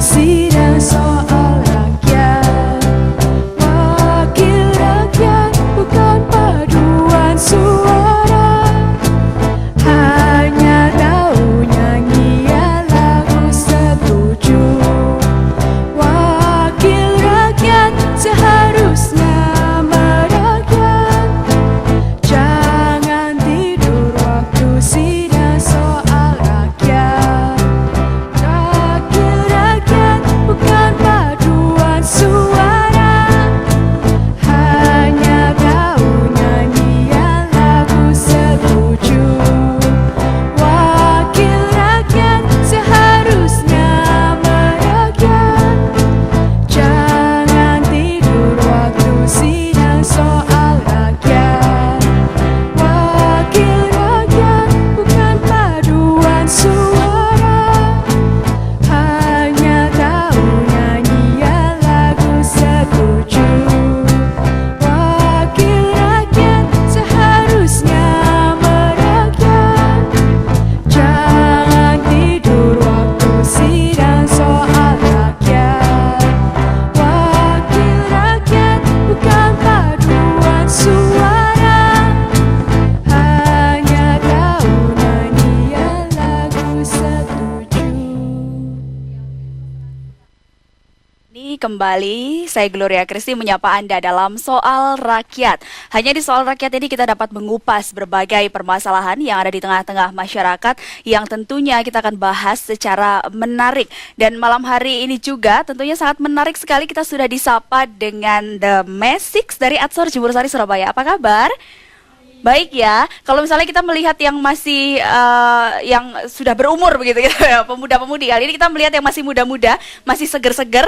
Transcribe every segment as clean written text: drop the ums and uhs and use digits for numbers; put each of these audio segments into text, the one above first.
sidang soal rakyat. Wakil rakyat bukan paduan suara, hanya tahu nyanyian lagu setuju. Wakil rakyat seharusnya merakyat, jangan tidur waktu sidang soal rakyat. Wakil rakyat bukan paduan suara, hanya tahu nyanyian lagu setuju. Wakil rakyat seharusnya merakyat, jangan tidur waktu sidang soal rakyat. Wakil rakyat bukan paduan suara, hanya tahu nyanyian lagu setuju. Wakil rakyat seharusnya merakyat, jangan tidur waktu sidang soal rakyat. Wakil rakyat bukan paduan suara, hanya tahu nyanyian lagu setuju. Ini kembali saya Gloria Kristi menyapa Anda dalam Soal Rakyat. Hanya di Soal Rakyat ini kita dapat mengupas berbagai permasalahan yang ada di tengah-tengah masyarakat yang tentunya kita akan bahas secara menarik. Dan malam hari ini juga tentunya sangat menarik sekali kita sudah disapa dengan The Mesix dari Atsor Jemur Sari Surabaya. Apa kabar? Baik ya, kalau misalnya kita melihat yang masih yang sudah berumur begitu ya, pemuda-pemudi, kali ini kita melihat yang masih muda-muda, masih seger-seger,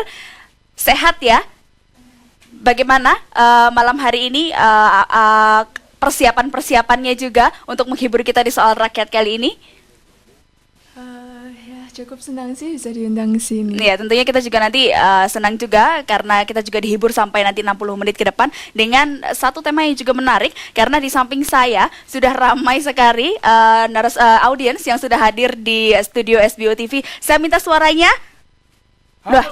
sehat ya. Bagaimana malam hari ini persiapan-persiapannya juga untuk menghibur kita di Soal Rakyat kali ini? Ya cukup senang sih bisa diundang ke sini. Ya, tentunya kita juga nanti senang juga karena kita juga dihibur sampai nanti 60 menit ke depan dengan satu tema yang juga menarik karena di samping saya sudah ramai sekali audiens yang sudah hadir di studio SBO TV. Saya minta suaranya. Baik.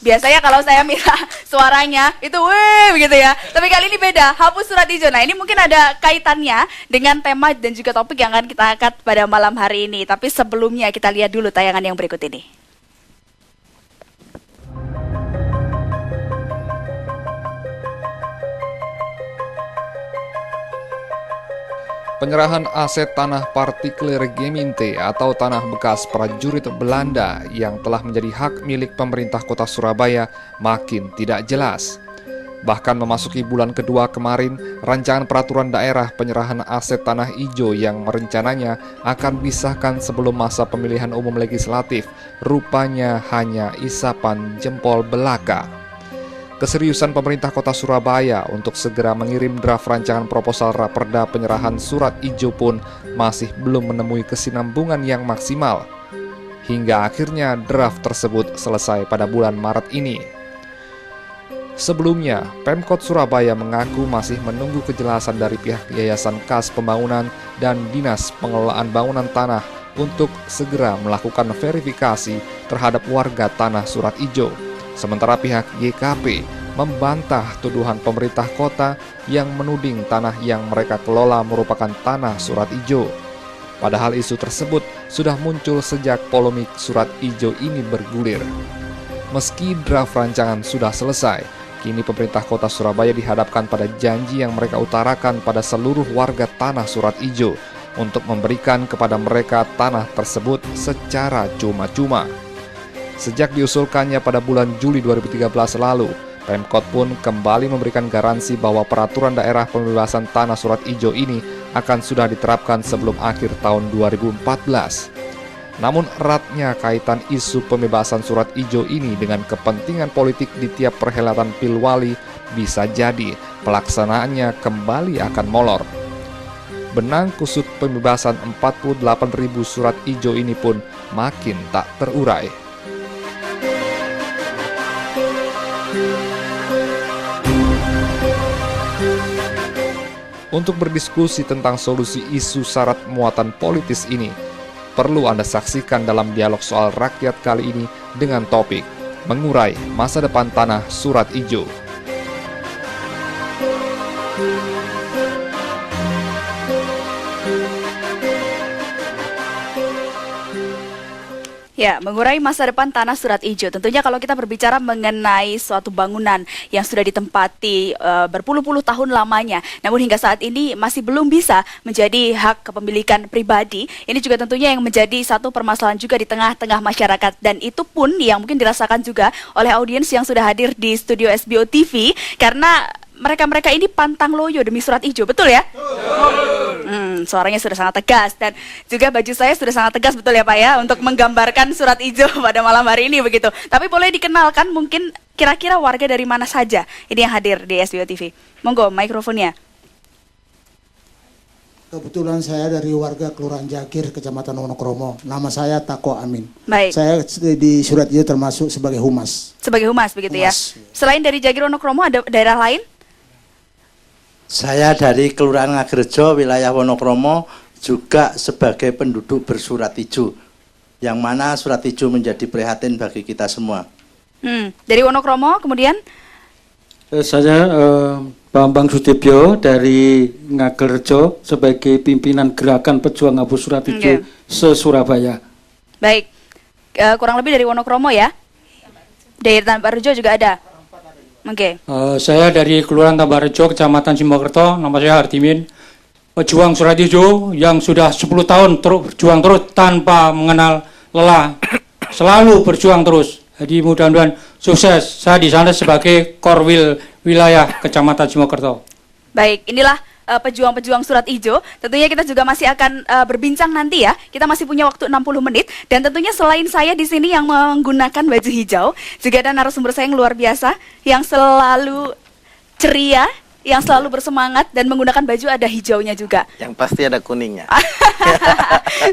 Biasanya kalau saya minta suaranya itu weh begitu ya. Tapi kali ini beda, hapus surat hijau. Nah, ini mungkin ada kaitannya dengan tema dan juga topik yang akan kita angkat pada malam hari ini. Tapi sebelumnya kita lihat dulu tayangan yang berikut ini. Penyerahan aset tanah partikeler Gemeente atau tanah bekas prajurit Belanda yang telah menjadi hak milik pemerintah kota Surabaya makin tidak jelas. Bahkan memasuki bulan kedua kemarin, rancangan peraturan daerah penyerahan aset tanah ijo yang rencananya akan disahkan sebelum masa pemilihan umum legislatif rupanya hanya isapan jempol belaka. Keseriusan pemerintah kota Surabaya untuk segera mengirim draft rancangan proposal raperda penyerahan surat ijo pun masih belum menemui kesinambungan yang maksimal. Hingga akhirnya draft tersebut selesai pada bulan Maret ini. Sebelumnya, Pemkot Surabaya mengaku masih menunggu kejelasan dari pihak Yayasan Kas Pembangunan dan Dinas Pengelolaan Bangunan Tanah untuk segera melakukan verifikasi terhadap warga tanah surat ijo. Sementara pihak YKP membantah tuduhan pemerintah kota yang menuding tanah yang mereka kelola merupakan tanah surat ijo. Padahal isu tersebut sudah muncul sejak polemik surat ijo ini bergulir. Meski draft rancangan sudah selesai, kini pemerintah kota Surabaya dihadapkan pada janji yang mereka utarakan pada seluruh warga tanah surat ijo untuk memberikan kepada mereka tanah tersebut secara cuma-cuma. Sejak diusulkannya pada bulan Juli 2013 lalu, Pemkot pun kembali memberikan garansi bahwa peraturan daerah pembebasan tanah surat ijo ini akan sudah diterapkan sebelum akhir tahun 2014. Namun eratnya kaitan isu pembebasan surat ijo ini dengan kepentingan politik di tiap perhelatan Pilwali bisa jadi pelaksanaannya kembali akan molor. Benang kusut pembebasan 48.000 surat ijo ini pun makin tak terurai. Untuk berdiskusi tentang solusi isu syarat muatan politis ini, perlu Anda saksikan dalam dialog soal rakyat kali ini dengan topik mengurai masa depan tanah Surat Ijo. Ya, mengurai masa depan tanah Surat Ijo. Tentunya kalau kita berbicara mengenai suatu bangunan yang sudah ditempati berpuluh-puluh tahun lamanya, namun hingga saat ini masih belum bisa menjadi hak kepemilikan pribadi. Ini juga tentunya yang menjadi satu permasalahan juga di tengah-tengah masyarakat. Dan itu pun yang mungkin dirasakan juga oleh audiens yang sudah hadir di studio SBO TV, karena mereka-mereka ini pantang loyo demi Surat Ijo, betul ya? Suaranya sudah sangat tegas, dan juga baju saya sudah sangat tegas, betul ya Pak ya, untuk menggambarkan Surat Ijo pada malam hari ini begitu. Tapi boleh dikenalkan mungkin kira-kira warga dari mana saja ini yang hadir di SBO TV. Monggo mikrofonnya. Kebetulan saya dari warga Kelurahan Jakir, Kecamatan Wonokromo. Nama saya Tako Amin. Baik. Saya di Surat Ijo termasuk sebagai humas. Sebagai humas begitu Humas. ya. Selain dari Jakir Wonokromo ada daerah lain? Saya dari Kelurahan Ngagerjo, wilayah Wonokromo, juga sebagai penduduk bersurat ijo, yang mana surat ijo menjadi prihatin bagi kita semua. Dari Wonokromo kemudian? Saya Bambang Sudibyo dari Ngagerjo sebagai pimpinan Gerakan Pejuang Hapus Surat Ijo se-Surabaya. Baik, kurang lebih dari Wonokromo ya? Dari Tambarjo juga ada? Oke. Saya dari Kelurahan Tambarjo, Kecamatan Simokerto, nama saya Hardimin. Pejuang Surat Ijo yang sudah 10 tahun berjuang terus tanpa mengenal lelah. Selalu berjuang terus. Jadi mudah-mudahan sukses. Saya di sana sebagai Korwil wilayah Kecamatan Simokerto. Baik, inilah pejuang-pejuang Surat Ijo. Tentunya kita juga masih akan berbincang nanti ya. Kita masih punya waktu 60 menit. Dan tentunya selain saya di sini yang menggunakan baju hijau, juga ada narasumber saya yang luar biasa, yang selalu ceria, yang selalu bersemangat, dan menggunakan baju ada hijaunya juga. Yang pasti ada kuningnya.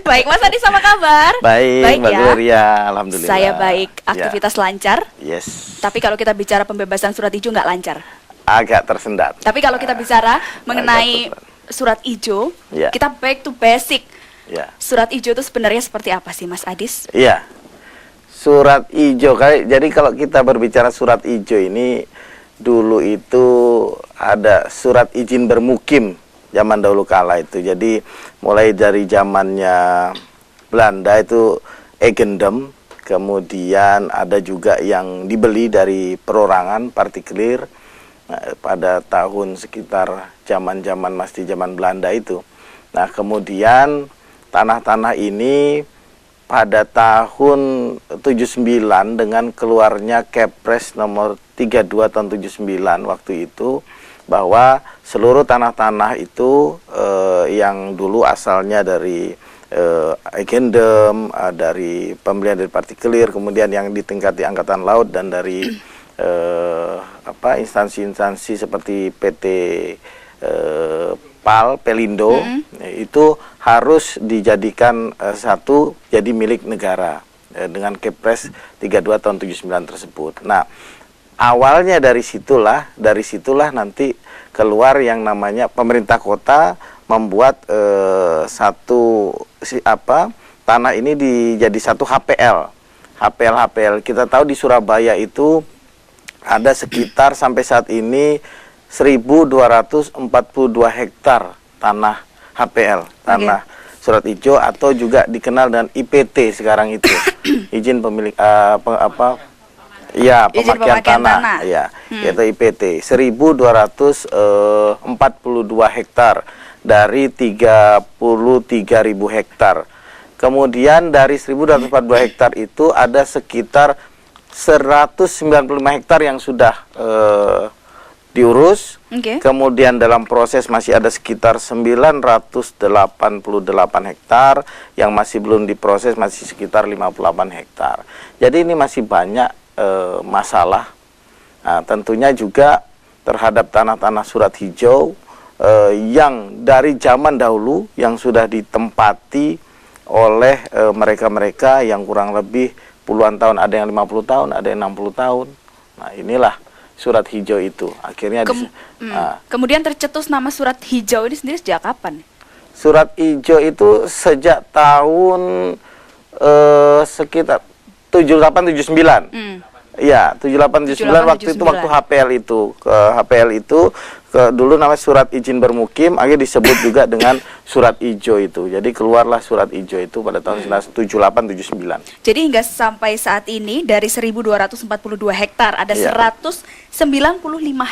Baik, Mas Adi, sama kabar? Baik, Mbak ya. Gloria, alhamdulillah. Saya baik, aktivitas lancar. Yes. Tapi kalau kita bicara pembebasan Surat Ijo nggak lancar. Agak tersendat. Tapi kalau kita bicara mengenai Surat Ijo, Ya. kita back to basic. Ya. Surat Ijo itu sebenarnya seperti apa sih, Mas Adis? Iya. Surat ijo, jadi kalau kita berbicara surat ijo ini, dulu itu ada surat izin bermukim zaman dahulu kala itu. Jadi mulai dari zamannya Belanda itu Eigendom, kemudian ada juga yang dibeli dari perorangan partikulir pada tahun sekitar zaman masih zaman Belanda itu. Nah, kemudian tanah-tanah ini pada tahun 79 dengan keluarnya Kepres nomor 32 tahun 79 waktu itu, bahwa seluruh tanah-tanah itu yang dulu asalnya dari Eigendom, dari pembelian dari partikulir, kemudian yang ditingkati Angkatan Laut dan dari instansi-instansi seperti PT Pelindo, itu harus dijadikan satu jadi milik negara dengan Kepres 32 tahun 79 tersebut. Nah, awalnya dari situlah nanti keluar yang namanya pemerintah kota membuat tanah ini jadi satu HPL. HPL kita tahu di Surabaya itu ada sekitar sampai saat ini 1.242 hektar tanah HPL, tanah Surat Ijo, atau juga dikenal dengan IPT sekarang itu. Izin pemilik pemakaian tanah. Ya, yaitu IPT 1.242 hektar dari 33.000 hektar. Kemudian dari 1.242 hektar itu ada sekitar 195 hektar yang sudah diurus. Kemudian dalam proses masih ada sekitar 988 hektar yang masih belum diproses, masih sekitar 58 hektar. Jadi ini masih banyak masalah. Nah, tentunya juga terhadap tanah-tanah surat hijau yang dari zaman dahulu yang sudah ditempati oleh mereka-mereka yang kurang lebih puluhan tahun, ada yang 50 tahun, ada yang 60 tahun. Nah, inilah surat hijau itu. Akhirnya Kemudian tercetus nama surat hijau ini sendiri sejak kapan? surat hijau itu sejak tahun sekitar 78-79. Iya, 78-79 waktu itu, waktu HPL itu. HPL itu dulu namanya surat izin bermukim, akhirnya disebut juga dengan surat hijau itu. Jadi keluarlah surat hijau itu pada tahun 78-79. Jadi hingga sampai saat ini dari 1.242 hektar ada 195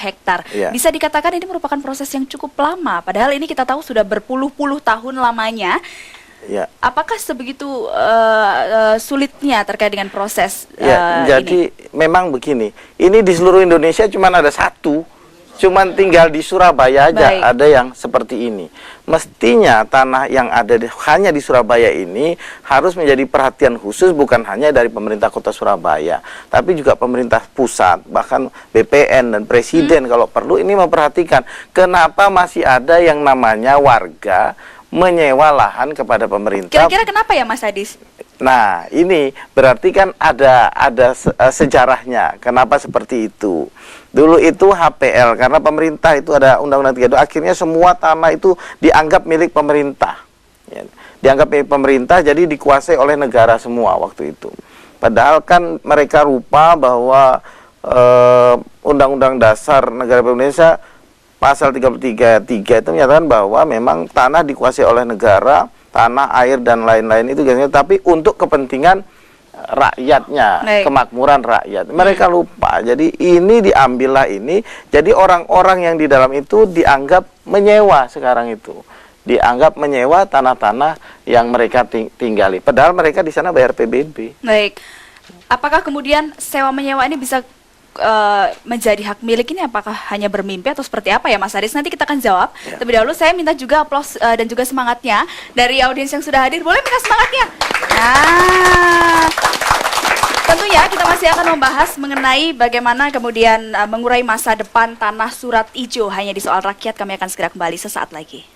hektar. Iya. Bisa dikatakan ini merupakan proses yang cukup lama. Padahal ini kita tahu sudah berpuluh-puluh tahun lamanya. Ya. Apakah sebegitu sulitnya terkait dengan proses jadi ini? memang begini. Ini di seluruh Indonesia cuma ada satu. Cuman tinggal di Surabaya aja ada yang seperti ini. Mestinya tanah yang ada hanya di Surabaya ini harus menjadi perhatian khusus, bukan hanya dari pemerintah kota Surabaya, tapi juga pemerintah pusat, bahkan BPN dan Presiden kalau perlu ini memperhatikan kenapa masih ada yang namanya warga menyewa lahan kepada pemerintah. Kira-kira kenapa ya Mas Adis? Nah, ini berarti kan ada sejarahnya. Kenapa seperti itu? Dulu itu HPL, karena pemerintah itu ada Undang-Undang 32, akhirnya semua tanah itu dianggap milik pemerintah. Ya, dianggap milik pemerintah, jadi dikuasai oleh negara semua waktu itu. Padahal kan mereka lupa bahwa Undang-Undang Dasar Negara Indonesia Pasal 33 itu menyatakan bahwa memang tanah dikuasai oleh negara, tanah, air, dan lain-lain itu biasanya, tapi untuk kepentingan rakyatnya, kemakmuran rakyat. Mereka lupa. Jadi ini diambillah ini. Jadi orang-orang yang di dalam itu dianggap menyewa sekarang itu. Dianggap menyewa tanah-tanah yang mereka tinggali. Padahal mereka di sana bayar PBB. Baik. Apakah kemudian sewa menyewa ini bisa menjadi hak milik ini, apakah hanya bermimpi atau seperti apa ya Mas Adis? Nanti kita akan jawab. Terlebih dahulu saya minta juga aplaus dan juga semangatnya dari audiens yang sudah hadir. Boleh minta semangatnya? Nah, tentunya kita masih akan membahas mengenai bagaimana kemudian mengurai masa depan tanah surat ijo hanya di Soal Rakyat. Kami akan segera kembali sesaat lagi.